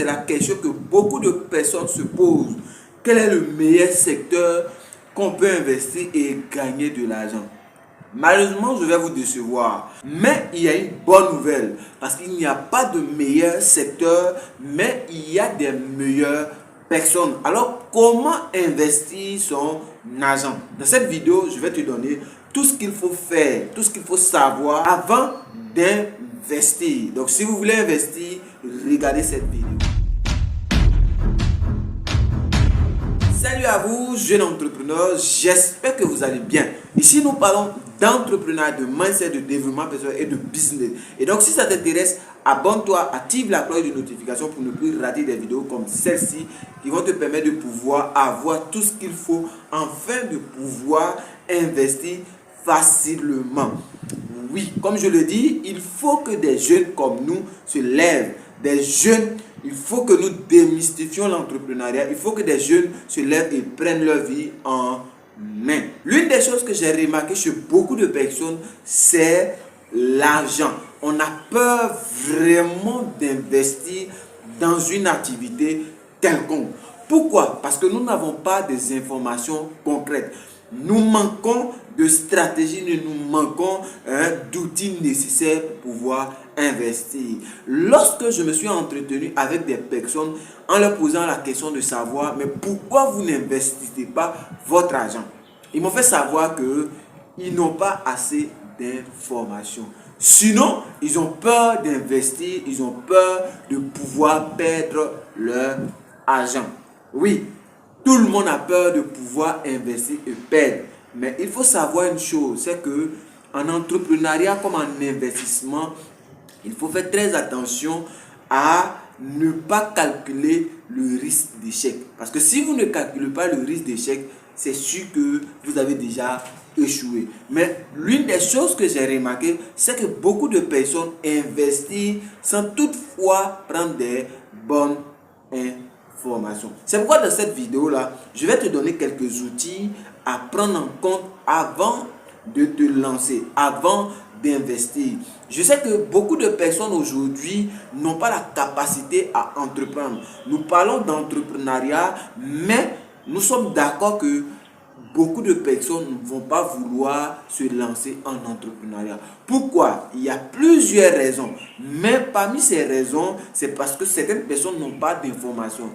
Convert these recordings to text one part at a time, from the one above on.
c'est la question que beaucoup de personnes se posent. Quel est le meilleur secteur qu'on peut investir et gagner de l'argent? Malheureusement, je vais vous décevoir. Mais il y a une bonne nouvelle. Parce qu'il n'y a pas de meilleur secteur, mais il y a des meilleures personnes. Alors, comment investir son argent? Dans cette vidéo, je vais te donner tout ce qu'il faut faire, tout ce qu'il faut savoir avant d'investir. Donc, si vous voulez investir, regardez cette vidéo. Salut à vous, jeunes entrepreneurs, j'espère que vous allez bien. Ici, nous parlons d'entrepreneuriat, de mindset, de développement personnel et de business. Et donc, si ça t'intéresse, abonne-toi, active la cloche de notification pour ne plus rater des vidéos comme celle-ci qui vont te permettre de pouvoir avoir tout ce qu'il faut afin de pouvoir investir facilement. Oui, comme je le dis, il faut que des jeunes comme nous se lèvent. Des jeunes, il faut que nous démystifions l'entrepreneuriat. Il faut que des jeunes se lèvent et prennent leur vie en main. L'une des choses que j'ai remarqué chez beaucoup de personnes, c'est l'argent. On a peur vraiment d'investir dans une activité quelconque. Pourquoi? Parce que nous n'avons pas des informations concrètes. Nous manquons de stratégie, nous manquons d'outils nécessaires pour pouvoir investir. Lorsque je me suis entretenu avec des personnes en leur posant la question de savoir, mais pourquoi vous n'investissez pas votre argent? Ils m'ont fait savoir qu'ils n'ont pas assez d'informations. Sinon, ils ont peur d'investir, ils ont peur de pouvoir perdre leur argent. Oui, tout le monde a peur de pouvoir investir et perdre. Mais il faut savoir une chose, c'est que en entrepreneuriat comme en investissement, il faut faire très attention à ne pas calculer le risque d'échec. Parce que si vous ne calculez pas le risque d'échec, c'est sûr que vous avez déjà échoué. Mais l'une des choses que j'ai remarqué, c'est que beaucoup de personnes investissent sans toutefois prendre des bonnes informations. C'est pourquoi dans cette vidéo-là, je vais te donner quelques outils à prendre en compte avant de te lancer, avant d'investir. Je sais que beaucoup de personnes aujourd'hui n'ont pas la capacité à entreprendre. Nous parlons d'entrepreneuriat, mais nous sommes d'accord que beaucoup de personnes ne vont pas vouloir se lancer en entrepreneuriat. Pourquoi? Il y a plusieurs raisons. Mais parmi ces raisons, c'est parce que certaines personnes n'ont pas d'informations.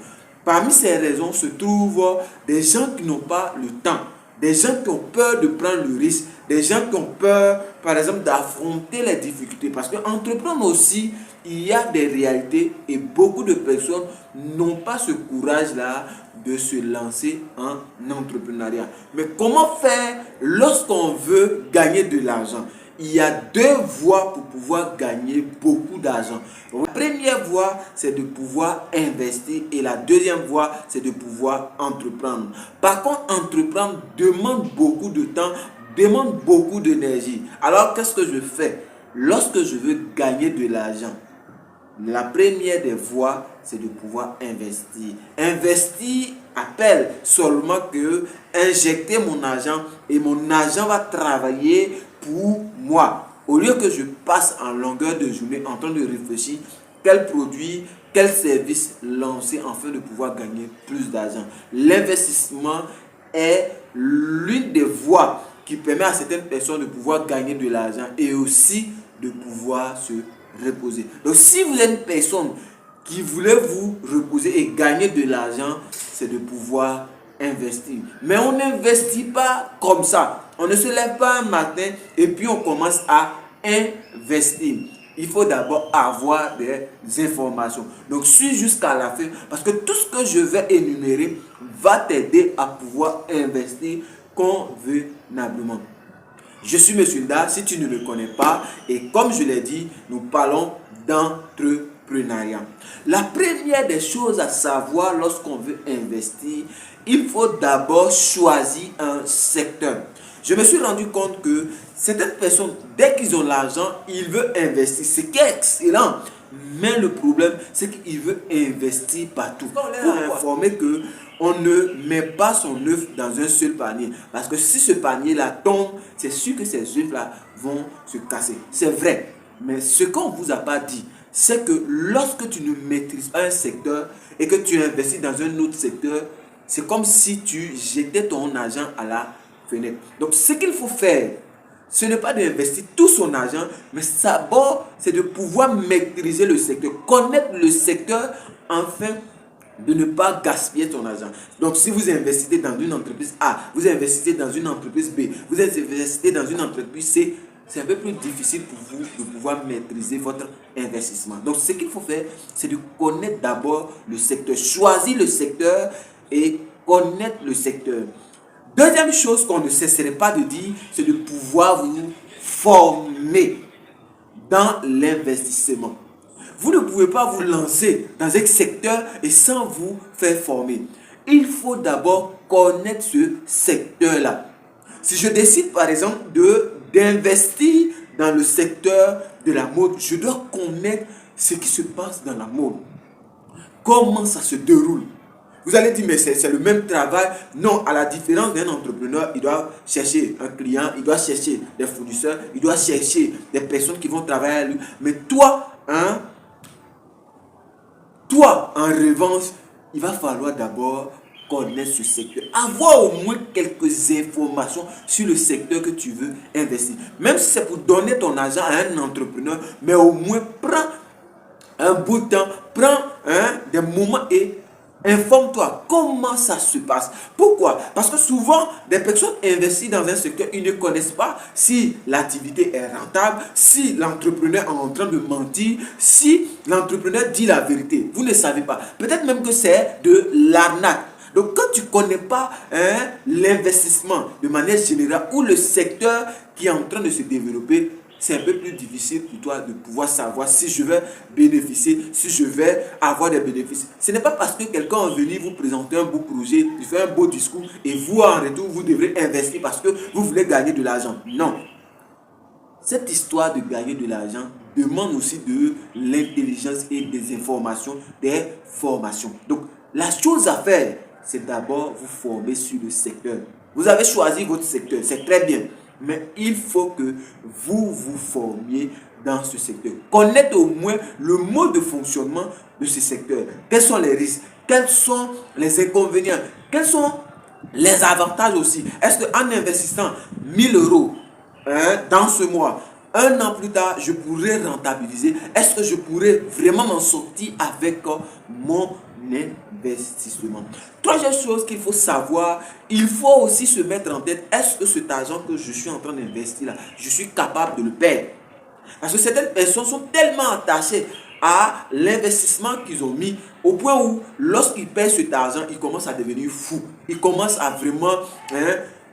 Parmi ces raisons se trouvent des gens qui n'ont pas le temps. Des gens qui ont peur de prendre le risque, des gens qui ont peur, par exemple, d'affronter les difficultés. Parce qu'entreprendre aussi, il y a des réalités et beaucoup de personnes n'ont pas ce courage-là de se lancer en entrepreneuriat. Mais comment faire lorsqu'on veut gagner de l'argent? Il y a deux voies pour pouvoir gagner beaucoup d'argent. La première voie, c'est de pouvoir investir et la deuxième voie, c'est de pouvoir entreprendre. Par contre, entreprendre demande beaucoup de temps, demande beaucoup d'énergie. Alors, qu'est-ce que je fais lorsque je veux gagner de l'argent? La première des voies, c'est de pouvoir investir. Investir appelle seulement que injecter mon argent et mon argent va travailler pour moi. Au lieu que je passe en longueur de journée en train de réfléchir quel produit, quel service lancer afin de pouvoir gagner plus d'argent. L'investissement est l'une des voies qui permet à certaines personnes de pouvoir gagner de l'argent et aussi de pouvoir se reposer. Donc si vous êtes une personne qui voulait vous reposer et gagner de l'argent, c'est de pouvoir investir. Mais on n'investit pas comme ça. On ne se lève pas un matin et puis on commence à investir. Il faut d'abord avoir des informations. Donc suis jusqu'à la fin parce que tout ce que je vais énumérer va t'aider à pouvoir investir convenablement. Je suis Monsieur Nda, si tu ne le connais pas, et comme je l'ai dit, nous parlons d'entrepreneuriat. La première des choses à savoir lorsqu'on veut investir, il faut d'abord choisir un secteur. Je me suis rendu compte que certaines personnes, dès qu'ils ont l'argent, ils veulent investir. C'est qui est excellent. Mais le problème, c'est qu'ils veulent investir partout. On les a informé que on ne met pas son œuf dans un seul panier. Parce que si ce panier-là tombe, c'est sûr que ces œufs-là vont se casser. C'est vrai. Mais ce qu'on ne vous a pas dit, c'est que lorsque tu ne maîtrises pas un secteur et que tu investis dans un autre secteur, c'est comme si tu jetais ton argent à la fenêtre. Donc, ce qu'il faut faire, ce n'est pas d'investir tout son argent, mais d'abord, c'est de pouvoir maîtriser le secteur, connaître le secteur afin de ne pas gaspiller ton argent. Donc, si vous investissez dans une entreprise A, vous investissez dans une entreprise B, vous investissez dans une entreprise C, c'est un peu plus difficile pour vous de pouvoir maîtriser votre investissement. Donc, ce qu'il faut faire, c'est de connaître d'abord le secteur, choisir le secteur et connaître le secteur. Deuxième chose qu'on ne cesserait pas de dire, c'est de pouvoir vous former dans l'investissement. Vous ne pouvez pas vous lancer dans un secteur et sans vous faire former. Il faut d'abord connaître ce secteur-là. Si je décide par exemple d'investir dans le secteur de la mode, je dois connaître ce qui se passe dans la mode. Comment ça se déroule. Vous allez dire, mais c'est le même travail. Non, à la différence d'un entrepreneur, il doit chercher un client, il doit chercher des fournisseurs, il doit chercher des personnes qui vont travailler avec lui. Mais toi, en revanche, il va falloir d'abord connaître ce secteur. Avoir au moins quelques informations sur le secteur que tu veux investir. Même si c'est pour donner ton argent à un entrepreneur, mais au moins prends un bout de temps, prends des moments et informe-toi comment ça se passe. Pourquoi? Parce que souvent, des personnes investissent dans un secteur, ils ne connaissent pas si l'activité est rentable, si l'entrepreneur est en train de mentir, si l'entrepreneur dit la vérité. Vous ne savez pas. Peut-être même que c'est de l'arnaque. Donc, quand tu ne connais pas l'investissement de manière générale ou le secteur qui est en train de se développer, c'est un peu plus difficile pour toi de pouvoir savoir si je vais bénéficier, si je vais avoir des bénéfices. Ce n'est pas parce que quelqu'un est venu vous présenter un beau projet, il fait un beau discours et vous en retour, vous devrez investir parce que vous voulez gagner de l'argent. Non. Cette histoire de gagner de l'argent demande aussi de l'intelligence et des informations, des formations. Donc, la chose à faire, c'est d'abord vous former sur le secteur. Vous avez choisi votre secteur, c'est très bien. Mais il faut que vous vous formiez dans ce secteur. Connaître au moins le mode de fonctionnement de ce secteur. Quels sont les risques? Quels sont les inconvénients? Quels sont les avantages aussi? Est-ce qu'en investissant 1000 euros dans ce mois, un an plus tard, je pourrais rentabiliser? Est-ce que je pourrais vraiment m'en sortir avec mon investissement? Troisième chose qu'il faut savoir, il faut aussi se mettre en tête, est-ce que cet argent que je suis en train d'investir là, je suis capable de le perdre? Parce que certaines personnes sont tellement attachées à l'investissement qu'ils ont mis au point où lorsqu'ils perdent cet argent, ils commencent à devenir fous. Ils commencent à vraiment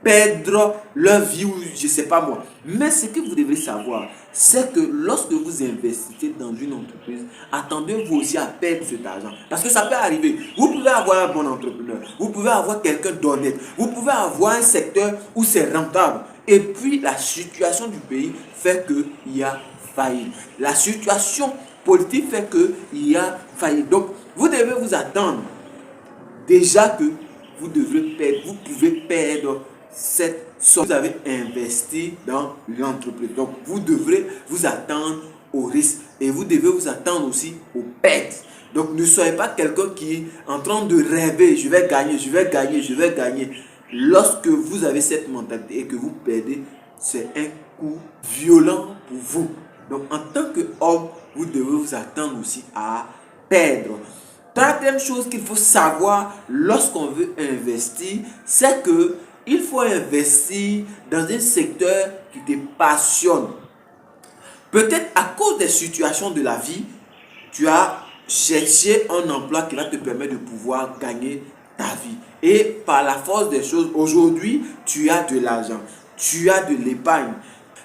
perdre leur vie ou je ne sais pas moi. Mais ce que vous devez savoir, c'est que lorsque vous investissez dans une entreprise, attendez-vous aussi à perdre cet argent. Parce que ça peut arriver. Vous pouvez avoir un bon entrepreneur, vous pouvez avoir quelqu'un d'honnête, vous pouvez avoir un secteur où c'est rentable. Et puis la situation du pays fait qu'il y a faillite. La situation politique fait qu'il y a faillite. Donc vous devez vous attendre déjà que vous devrez perdre, vous pouvez perdre cette somme que vous avez investi dans l'entreprise. Donc, vous devrez vous attendre au risque et vous devez vous attendre aussi aux pertes. Donc, ne soyez pas quelqu'un qui est en train de rêver, je vais gagner, je vais gagner, je vais gagner. Lorsque vous avez cette mentalité et que vous perdez, c'est un coup violent pour vous. Donc, en tant qu'homme, vous devez vous attendre aussi à perdre. Troisième chose qu'il faut savoir lorsqu'on veut investir, c'est que il faut investir dans un secteur qui te passionne. Peut-être à cause des situations de la vie, tu as cherché un emploi qui va te permettre de pouvoir gagner ta vie. Et par la force des choses, aujourd'hui, tu as de l'argent, tu as de l'épargne.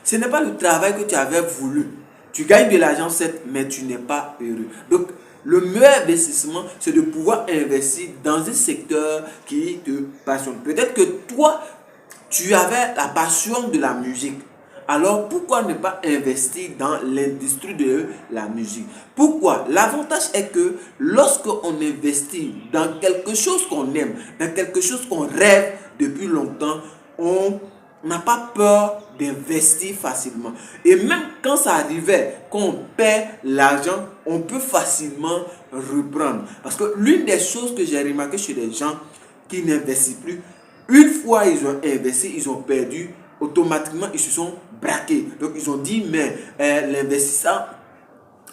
Ce n'est pas le travail que tu avais voulu. Tu gagnes de l'argent, certes, mais tu n'es pas heureux. Donc, le meilleur investissement, c'est de pouvoir investir dans un secteur qui te passionne. Peut-être que toi, tu avais la passion de la musique. Alors, pourquoi ne pas investir dans l'industrie de la musique? Pourquoi? L'avantage est que lorsqu'on investit dans quelque chose qu'on aime, dans quelque chose qu'on rêve depuis longtemps, on n'a pas peur d'investir facilement. Et même quand ça arrivait, quand on perd l'argent, on peut facilement reprendre. Parce que l'une des choses que j'ai remarqué chez les gens qui n'investissent plus, une fois ils ont investi, ils ont perdu, automatiquement ils se sont braqués. Donc ils ont dit, mais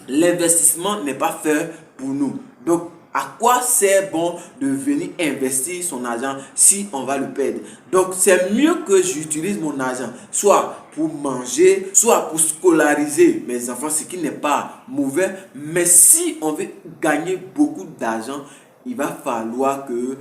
l'investissement n'est pas fait pour nous. Donc à quoi c'est bon de venir investir son argent si on va le perdre? Donc c'est mieux que j'utilise mon argent soit pour manger, soit pour scolariser mes enfants, ce qui n'est pas mauvais. Mais si on veut gagner beaucoup d'argent, il va falloir que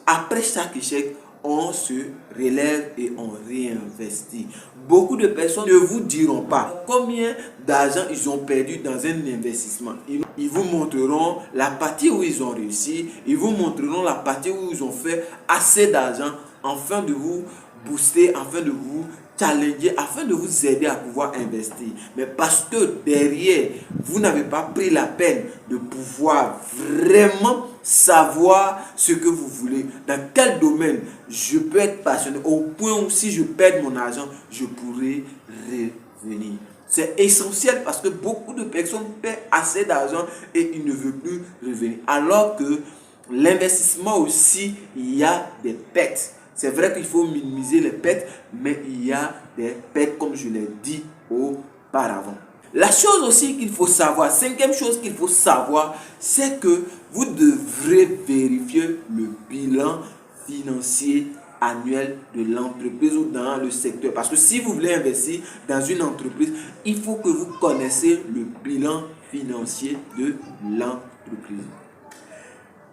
après chaque échec, on se relève et on réinvestit. Beaucoup de personnes ne vous diront pas combien d'argent ils ont perdu dans un investissement. Ils vous montreront la partie où ils ont réussi, ils vous montreront la partie où ils ont fait assez d'argent afin de vous booster, afin de vous challenger, afin de vous aider à pouvoir investir. Mais parce que derrière, vous n'avez pas pris la peine de pouvoir vraiment savoir ce que vous voulez, dans quel domaine je peux être passionné, au point où si je perds mon argent, je pourrai revenir. C'est essentiel parce que beaucoup de personnes perdent assez d'argent et ils ne veulent plus revenir. Alors que l'investissement aussi, il y a des pertes. C'est vrai qu'il faut minimiser les pertes, mais il y a des pertes comme je l'ai dit auparavant. La chose aussi qu'il faut savoir, cinquième chose qu'il faut savoir, c'est que vous devrez vérifier le bilan financier annuel de l'entreprise ou dans le secteur. Parce que si vous voulez investir dans une entreprise, il faut que vous connaissiez le bilan financier de l'entreprise.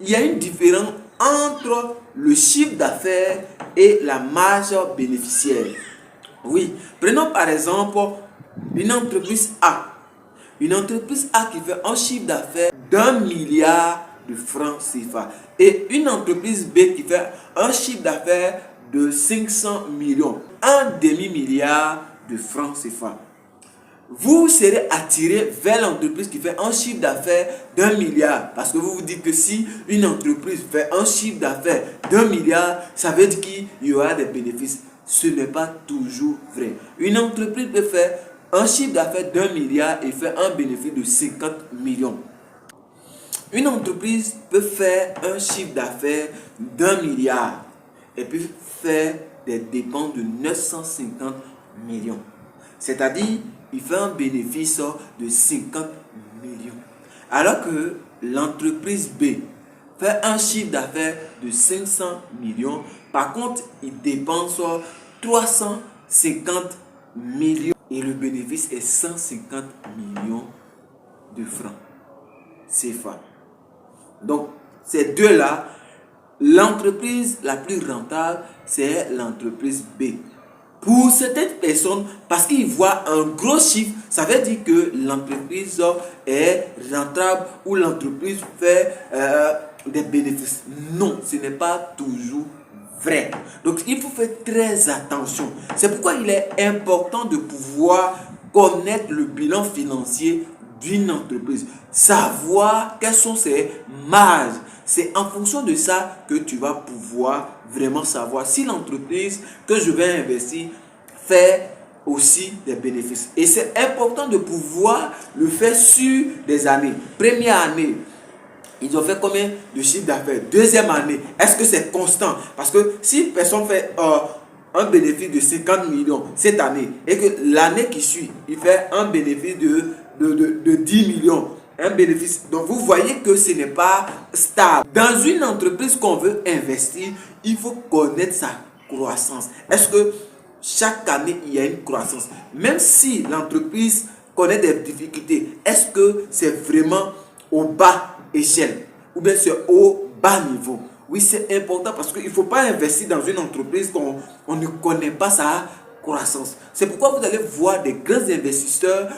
Il y a une différence entre le chiffre d'affaires et la marge bénéficiaire. Oui, prenons par exemple une entreprise A. Une entreprise A qui fait un chiffre d'affaires d'1 milliard de francs CFA. Et une entreprise B qui fait un chiffre d'affaires de 500 millions. Un demi-milliard de francs CFA. Vous serez attiré vers l'entreprise qui fait un chiffre d'affaires d'1 milliard. Parce que vous vous dites que si une entreprise fait un chiffre d'affaires d'1 milliard, ça veut dire qu'il y aura des bénéfices. Ce n'est pas toujours vrai. Une entreprise peut faire un chiffre d'affaires d'1 milliard et faire un bénéfice de 50 millions. Une entreprise peut faire un chiffre d'affaires d'1 milliard et puis faire des dépenses de 950 millions. C'est-à-dire, il fait un bénéfice de 50 millions. Alors que l'entreprise B fait un chiffre d'affaires de 500 millions. Par contre, il dépense 350 millions et le bénéfice est 150 millions de francs CFA. Donc, ces deux-là, l'entreprise la plus rentable, c'est l'entreprise B. Pour certaines personnes, parce qu'ils voient un gros chiffre, ça veut dire que l'entreprise est rentable ou l'entreprise fait des bénéfices. Non, ce n'est pas toujours vrai. Donc, il faut faire très attention. C'est pourquoi il est important de pouvoir connaître le bilan financier d'une entreprise. Savoir quelles sont ses marges. C'est en fonction de ça que tu vas pouvoir vraiment savoir si l'entreprise que je vais investir fait aussi des bénéfices. Et c'est important de pouvoir le faire sur des années. Première année, ils ont fait combien de chiffre d'affaires? Deuxième année, est-ce que c'est constant? Parce que si personne fait un bénéfice de 50 millions cette année et que l'année qui suit, il fait un bénéfice de 10 millions, un bénéfice. Donc vous voyez que ce n'est pas stable. Dans une entreprise qu'on veut investir, il faut connaître sa croissance. Est-ce que chaque année il y a une croissance? Même si l'entreprise connaît des difficultés, est-ce que c'est vraiment au bas échelle ou bien c'est au bas niveau? Oui, c'est important parce qu'il ne faut pas investir dans une entreprise qu'on ne connaît pas sa croissance. C'est pourquoi vous allez voir des grands investisseurs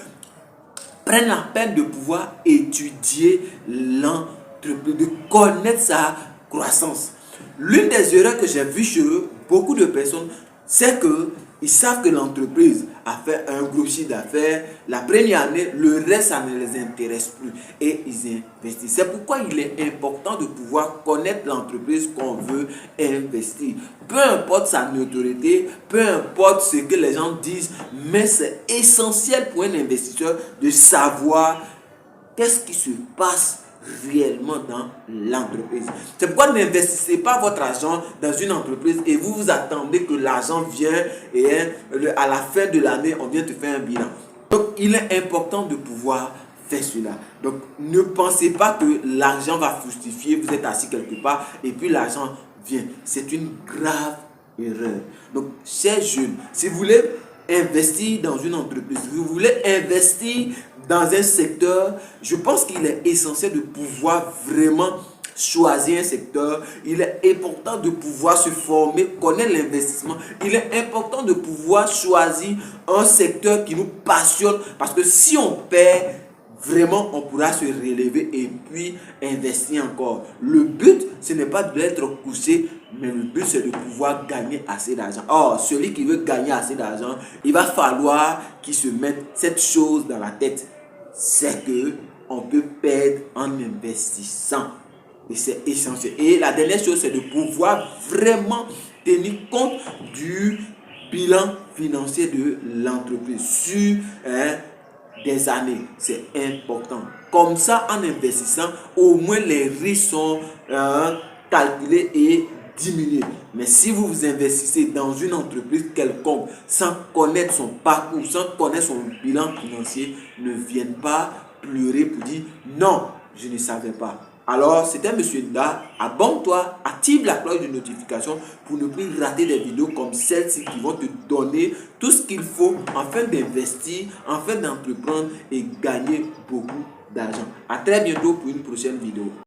prennent la peine de pouvoir étudier l'entreprise, de connaître sa croissance. L'une des erreurs que j'ai vues chez beaucoup de personnes, c'est qu'ils savent que l'entreprise à faire un gros chiffre d'affaires. La première année, le reste, ça ne les intéresse plus. Et ils investissent. C'est pourquoi il est important de pouvoir connaître l'entreprise qu'on veut investir. Peu importe sa notoriété, peu importe ce que les gens disent, mais c'est essentiel pour un investisseur de savoir qu'est-ce qui se passe réellement dans l'entreprise. C'est pourquoi n'investissez pas votre argent dans une entreprise et vous vous attendez que l'argent vienne et à la fin de l'année, on vient te faire un bilan. Donc, il est important de pouvoir faire cela. Donc, ne pensez pas que l'argent va fructifier, vous êtes assis quelque part et puis l'argent vient. C'est une grave erreur. Donc, chers jeunes, si vous voulez investir dans une entreprise, si vous voulez investir dans un secteur, je pense qu'il est essentiel de pouvoir vraiment choisir un secteur. Il est important de pouvoir se former, connaître l'investissement. Il est important de pouvoir choisir un secteur qui nous passionne, parce que si on perd, vraiment on pourra se relever et puis investir encore. Le but, ce n'est pas d'être couché, mais le but c'est de pouvoir gagner assez d'argent. Or, celui qui veut gagner assez d'argent, il va falloir qu'il se mette cette chose dans la tête. C'est que on peut perdre en investissant. Et c'est essentiel. Et la dernière chose, c'est de pouvoir vraiment tenir compte du bilan financier de l'entreprise sur des années. C'est important. Comme ça, en investissant, au moins les risques sont calculés et diminués. Mais si vous vous investissez dans une entreprise quelconque sans connaître son parcours, sans connaître son bilan financier, ne viennent pas pleurer pour dire non, je ne savais pas. Alors, c'était Monsieur Nda. Abonne-toi, active la cloche de notification pour ne plus rater des vidéos comme celle-ci qui vont te donner tout ce qu'il faut afin d'investir, afin d'entreprendre et gagner beaucoup d'argent. À très bientôt pour une prochaine vidéo.